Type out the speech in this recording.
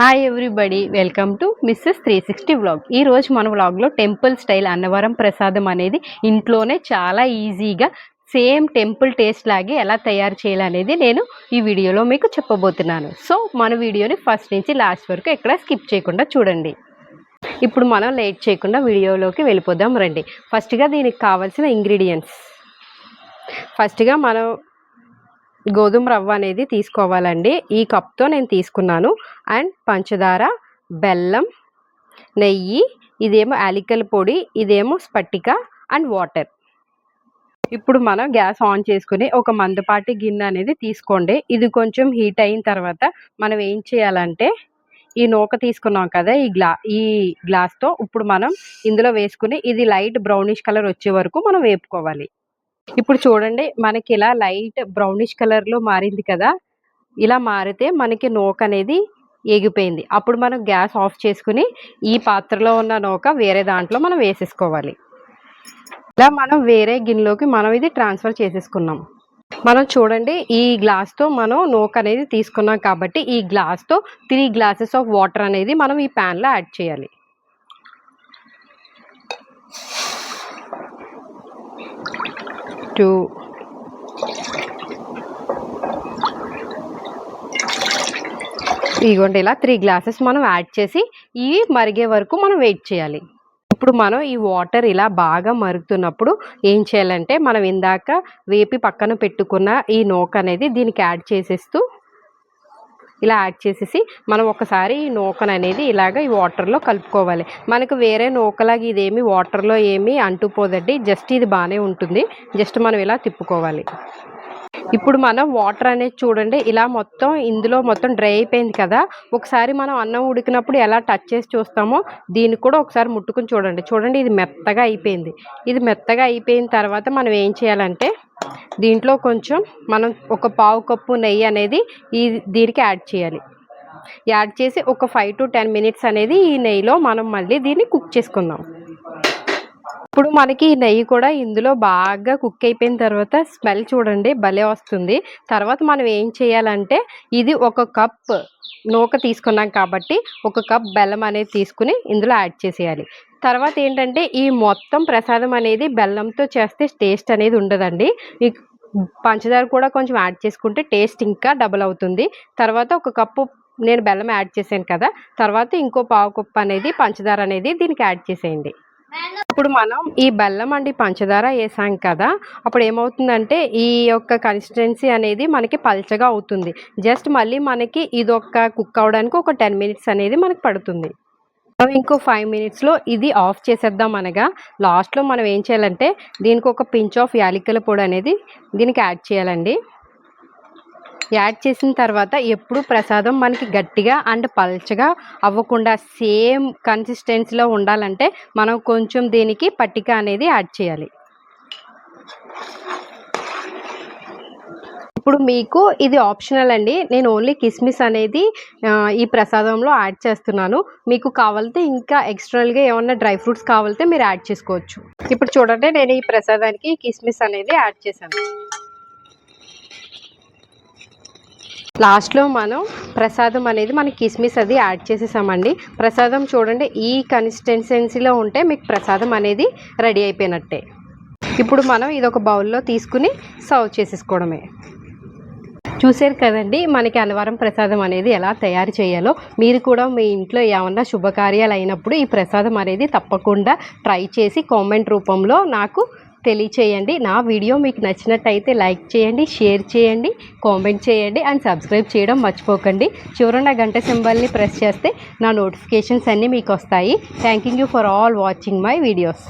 Hi everybody, welcome to missus 360 vlog. ఈరోజు మన వ్లాగ్లో టెంపుల్ స్టైల్ అన్నవరం ప్రసాదం అనేది ఇంట్లోనే చాలా ఈజీగా సేమ్ టెంపుల్ టేస్ట్ లాగే ఎలా తయారు చేయాలనేది నేను ఈ వీడియోలో మీకు చెప్పబోతున్నాను. సో మన వీడియోని ఫస్ట్ నుంచి లాస్ట్ వరకు ఎక్కడ స్కిప్ చేయకుండా చూడండి. ఇప్పుడు మనం లేట్ చేయకుండా వీడియోలోకి వెళ్ళిపోదాం రండి. ఫస్ట్గా దీనికి కావాల్సిన ఇంగ్రీడియంట్స్. ఫస్ట్గా మనం గోధుమ రవ్వ అనేది తీసుకోవాలండి. ఈ కప్తో నేను తీసుకున్నాను. అండ్ పంచదార, బెల్లం, నెయ్యి, ఇదేమో యాలకుల పొడి, ఇదేమో స్పటిక అండ్ వాటర్. ఇప్పుడు మనం గ్యాస్ ఆన్ చేసుకుని ఒక మందపాటి గిన్నె అనేది తీసుకోండి. ఇది కొంచెం హీట్ అయిన తర్వాత మనం ఏం చేయాలంటే ఈ నూక తీసుకున్నాం కదా, ఈ గ్లాస్తో ఇప్పుడు మనం ఇందులో వేసుకుని ఇది లైట్ బ్రౌనిష్ కలర్ వచ్చే వరకు మనం వేపుకోవాలి. ఇప్పుడు చూడండి, మనకి ఇలా లైట్ బ్రౌనిష్ కలర్లో మారింది కదా. ఇలా మారితే మనకి నూక అనేది ఏగిపోయింది. అప్పుడు మనం గ్యాస్ ఆఫ్ చేసుకుని ఈ పాత్రలో ఉన్న నూక వేరే దాంట్లో మనం వేసేసుకోవాలి. ఇలా మనం వేరే గిన్నెలోకి మనం ఇది ట్రాన్స్ఫర్ చేసేసుకున్నాం. మనం చూడండి, ఈ గ్లాస్తో మనం నూక అనేది తీసుకున్నాం కాబట్టి ఈ గ్లాస్తో 3 గ్లాసెస్ ఆఫ్ వాటర్ అనేది మనం ఈ ప్యాన్లో యాడ్ చేయాలి. ఇదిగోండి, ఇలా 3 గ్లాసెస్ మనం యాడ్ చేసి ఇవి మరిగే వరకు మనం వెయిట్ చేయాలి. ఇప్పుడు మనం ఈ వాటర్ ఇలా బాగా మరుగుతున్నప్పుడు ఏం చేయాలంటే మనం ఇందాక వేపి పక్కన పెట్టుకున్న ఈ నూక అనేది దీనికి యాడ్ చేసేస్తూ ఇలా యాడ్ చేసేసి మనం ఒకసారి ఈ నూకను అనేది ఇలాగ ఈ వాటర్లో కలుపుకోవాలి. మనకు వేరే నూకలాగా ఇదేమి వాటర్లో ఏమీ అంటుపోదండి. జస్ట్ ఇది బాగానే ఉంటుంది. జస్ట్ మనం ఇలా తిప్పుకోవాలి. ఇప్పుడు మనం వాటర్ అనేది చూడండి, ఇలా మొత్తం ఇందులో మొత్తం డ్రై అయిపోయింది కదా. ఒకసారి మనం అన్నం ఉడికినప్పుడు ఎలా టచ్ చేసి చూస్తామో దీన్ని కూడా ఒకసారి ముట్టుకుని చూడండి. ఇది మెత్తగా అయిపోయింది. ఇది మెత్తగా అయిపోయిన తర్వాత మనం ఏం చేయాలంటే దీంట్లో కొంచెం మనం ఒక పావు కప్పు నెయ్యి అనేది దీనికి యాడ్ చేయాలి. యాడ్ చేసి ఒక 5 to 10 మినిట్స్ అనేది ఈ నెయ్యిలో మనం మళ్ళీ దీన్ని కుక్ చేసుకుందాం. ఇప్పుడు మనకి ఈ నెయ్యి కూడా ఇందులో బాగా కుక్ అయిపోయిన తర్వాత స్మెల్ చూడండి భలే వస్తుంది. తర్వాత మనం ఏం చేయాలంటే ఇది 1 కప్ నూక తీసుకున్నాం కాబట్టి 1 కప్ బెల్లం అనేది తీసుకుని ఇందులో యాడ్ చేసేయాలి. తర్వాత ఏంటంటే ఈ మొత్తం ప్రసాదం అనేది బెల్లంతో చేస్తే టేస్ట్ అనేది ఉండదండి. ఈ పంచదార కూడా కొంచెం యాడ్ చేసుకుంటే టేస్ట్ ఇంకా డబుల్ అవుతుంది. తర్వాత 1 కప్పు నేను బెల్లం యాడ్ చేశాను కదా, తర్వాత ఇంకో పావు కప్పు అనేది పంచదార అనేది దీనికి యాడ్ చేసేయండి. ఇప్పుడు మనం ఈ బెల్లం అండి పంచదార వేసాం కదా, అప్పుడు ఏమవుతుందంటే ఈ యొక్క కన్సిస్టెన్సీ అనేది మనకి పల్చగా అవుతుంది. జస్ట్ మళ్ళీ మనకి ఇది కుక్ అవడానికి ఒక 10 మినిట్స్ అనేది మనకి పడుతుంది. మనం ఇంకో 5 మినిట్స్లో ఇది ఆఫ్ చేసేద్దాం. అనగా లాస్ట్లో మనం ఏం చేయాలంటే దీనికి ఒక పించ్ ఆఫ్ యాలకుల పొడి అనేది దీనికి యాడ్ చేయాలండి. యాడ్ చేసిన తర్వాత ఎప్పుడు ప్రసాదం మనకి గట్టిగా అండ్ పల్చగా అవ్వకుండా సేమ్ కన్సిస్టెన్సీలో ఉండాలంటే మనం కొంచెం దీనికి పట్టిక అనేది యాడ్ చేయాలి. ఇప్పుడు మీకు ఇది ఆప్షనల్ అండి. నేను ఓన్లీ కిస్మిస్ అనేది ఈ ప్రసాదంలో యాడ్ చేస్తున్నాను. మీకు కావాలంటే ఇంకా ఎక్స్ట్రాగా ఏమన్నా డ్రై ఫ్రూట్స్ కావాలంటే మీరు యాడ్ చేసుకోవచ్చు. ఇప్పుడు చూడండి, నేను ఈ ప్రసాదానికి కిస్మిస్ అనేది యాడ్ చేశాను. లాస్ట్లో మనం ప్రసాదం అనేది మనకి కిస్మిస్ అది యాడ్ చేసేసామండి. ప్రసాదం చూడండి, ఈ కన్సిస్టెన్సీలో ఉంటే మీకు ప్రసాదం అనేది రెడీ అయిపోయినట్టే. ఇప్పుడు మనం ఇది ఒక బౌల్లో తీసుకుని సర్వ్ చేసేసుకోవడమే. చూసారు కదండి, మనకి అన్నవరం ప్రసాదం అనేది ఎలా తయారు చేయాలో. మీరు కూడా మీ ఇంట్లో ఏమన్నా శుభకార్యాలు అయినప్పుడు ఈ ప్రసాదం అనేది తప్పకుండా ట్రై చేసి కామెంట్ రూపంలో నాకు తెలియచేయండి. నా వీడియో మీకు నచ్చినట్టయితే లైక్ చేయండి, షేర్ చేయండి, కామెంట్ చేయండి అండ్ సబ్స్క్రైబ్ చేయడం మర్చిపోకండి. చివరన గంట సింబల్ని ప్రెస్ చేస్తే నా నోటిఫికేషన్స్ అన్నీ మీకు వస్తాయి. Thank you for all watching my videos.